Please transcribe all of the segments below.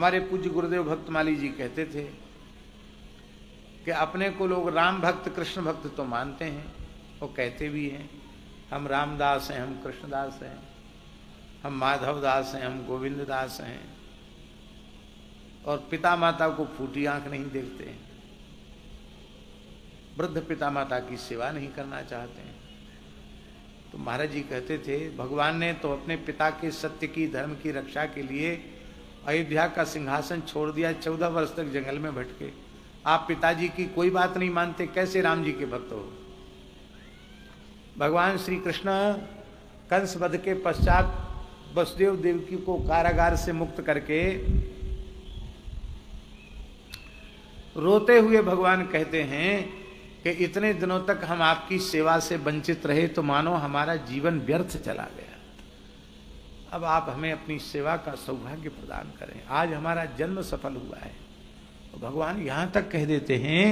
हमारे पूज्य गुरुदेव भक्तमाली जी कहते थे कि अपने को लोग राम भक्त कृष्ण भक्त तो मानते हैं, वो कहते भी हैं हम रामदास हैं, हम कृष्णदास हैं, हम माधव दास हैं, हम गोविंद दास हैं, और पिता माता को फूटी आंख नहीं देखते हैं, वृद्ध पिता माता की सेवा नहीं करना चाहते हैं। तो महाराज जी कहते थे भगवान ने तो अपने पिता के सत्य की धर्म की रक्षा के लिए अयोध्या का सिंहासन छोड़ दिया, 14 वर्ष तक जंगल में भटके। आप पिताजी की कोई बात नहीं मानते, कैसे राम जी के भक्त हो? भगवान श्री कृष्ण कंस वध के पश्चात वसुदेव देवकी को कारागार से मुक्त करके रोते हुए भगवान कहते हैं कि इतने दिनों तक हम आपकी सेवा से वंचित रहे तो मानो हमारा जीवन व्यर्थ चला गया। अब आप हमें अपनी सेवा का सौभाग्य प्रदान करें, आज हमारा जन्म सफल हुआ है। तो भगवान यहां तक कह देते हैं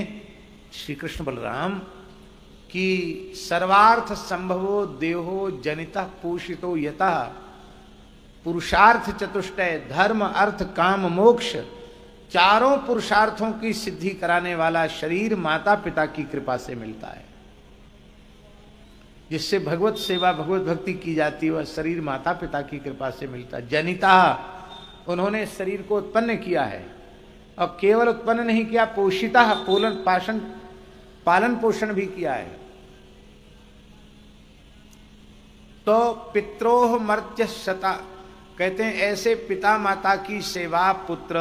श्री कृष्ण बलराम कि सर्वार्थ संभवो देहो जनिता पोषितो यतः पुरुषार्थ चतुष्टय धर्म अर्थ काम मोक्ष, चारों पुरुषार्थों की सिद्धि कराने वाला शरीर माता पिता की कृपा से मिलता है। जिससे भगवत सेवा भगवत भक्ति की जाती है वह शरीर माता पिता की कृपा से मिलता है। जनिता, उन्होंने शरीर को उत्पन्न किया है, और केवल उत्पन्न नहीं किया, पोषिता, पालन पोषण भी किया है। तो पित्रोह मर्त्य शता, कहते हैं ऐसे पिता माता की सेवा पुत्र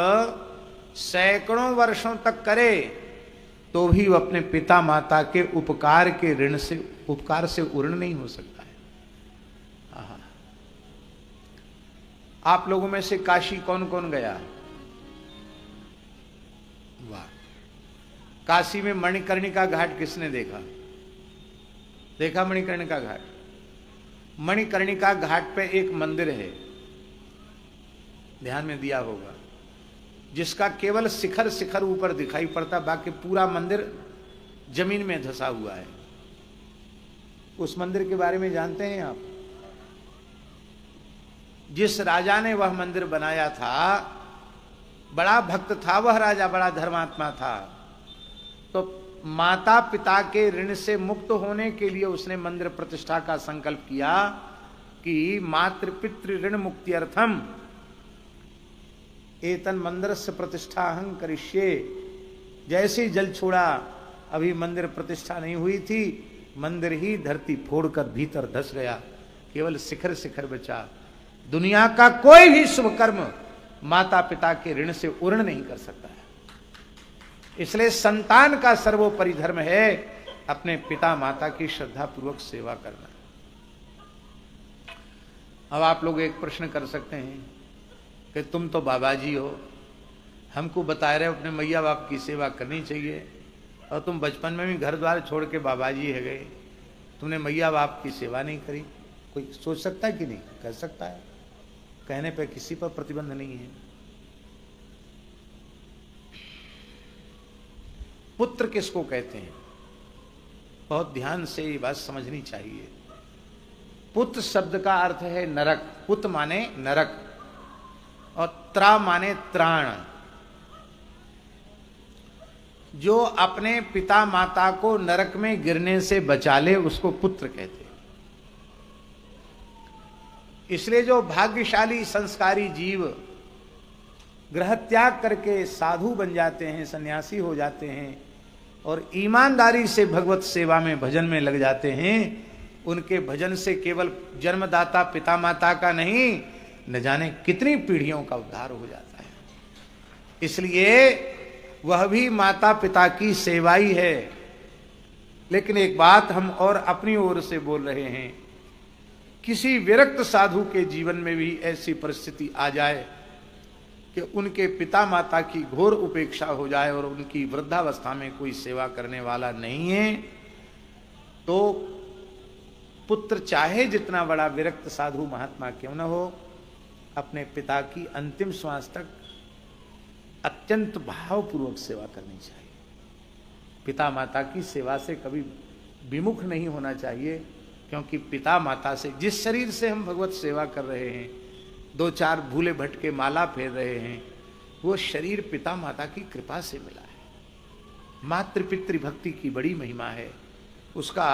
सैकड़ों वर्षों तक करे तो भी वो अपने पिता माता के उपकार के ऋण से उपकार से उर्ण नहीं हो सकता है। आप लोगों में से काशी कौन कौन गया? वाह, काशी में मणिकर्णिका घाट किसने देखा? देखा मणिकर्णिका घाट? मणिकर्णिका घाट पे एक मंदिर है, ध्यान में दिया होगा, जिसका केवल शिखर शिखर ऊपर दिखाई पड़ता, बाकी पूरा मंदिर जमीन में धंसा हुआ है। उस मंदिर के बारे में जानते हैं आप? जिस राजा ने वह मंदिर बनाया था बड़ा भक्त था, वह राजा बड़ा धर्मात्मा था। तो माता पिता के ऋण से मुक्त होने के लिए उसने मंदिर प्रतिष्ठा का संकल्प किया कि मातृ पितृ ऋण मुक्ति अर्थम एतन मंदिर से प्रतिष्ठा अहं करिष्ये। जैसे ही जल छोड़ा, अभी मंदिर प्रतिष्ठा नहीं हुई थी, मंदिर ही धरती फोड़कर भीतर धस गया, केवल शिखर शिखर बचा। दुनिया का कोई भी शुभ कर्म माता पिता के ऋण से उर्ण नहीं कर सकता है। इसलिए संतान का सर्वोपरि धर्म है अपने पिता माता की श्रद्धा पूर्वक सेवा करना। अब आप लोग एक प्रश्न कर सकते हैं कि तुम तो बाबा जी हो, हमको बता रहे हो अपने मैया बाप की सेवा करनी चाहिए, और तुम बचपन में भी घर द्वार छोड़ के बाबा जी है गए, तुमने मैया बाप की सेवा नहीं करी। कोई सोच सकता है कि नहीं? कर सकता है, कहने पे किसी पर प्रतिबंध नहीं है। पुत्र किसको कहते हैं? बहुत ध्यान से ये बात समझनी चाहिए। पुत्र शब्द का अर्थ है नरक। पुत माने नरक और त्रा माने त्राण। जो अपने पिता माता को नरक में गिरने से बचा ले उसको पुत्र कहते हैं। इसलिए जो भाग्यशाली संस्कारी जीव गृह त्याग करके साधु बन जाते हैं, सन्यासी हो जाते हैं और ईमानदारी से भगवत सेवा में भजन में लग जाते हैं, उनके भजन से केवल जन्मदाता पिता माता का नहीं, न जाने कितनी पीढ़ियों का उद्धार हो जाता है। इसलिए वह भी माता पिता की सेवा ही है। लेकिन एक बात हम और अपनी ओर से बोल रहे हैं, किसी विरक्त साधु के जीवन में भी ऐसी परिस्थिति आ जाए कि उनके पिता माता की घोर उपेक्षा हो जाए और उनकी वृद्धावस्था में कोई सेवा करने वाला नहीं है, तो पुत्र चाहे जितना बड़ा विरक्त साधु महात्मा क्यों न हो, अपने पिता की अंतिम श्वास तक अत्यंत भावपूर्वक सेवा करनी चाहिए। पिता माता की सेवा से कभी विमुख नहीं होना चाहिए, क्योंकि पिता माता से जिस शरीर से हम भगवत सेवा कर रहे हैं, दो चार भूले भटके माला फेर रहे हैं, वो शरीर पिता माता की कृपा से मिला है। मातृ पितृ भक्ति की बड़ी महिमा है, उसका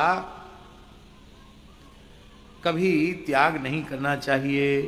कभी त्याग नहीं करना चाहिए।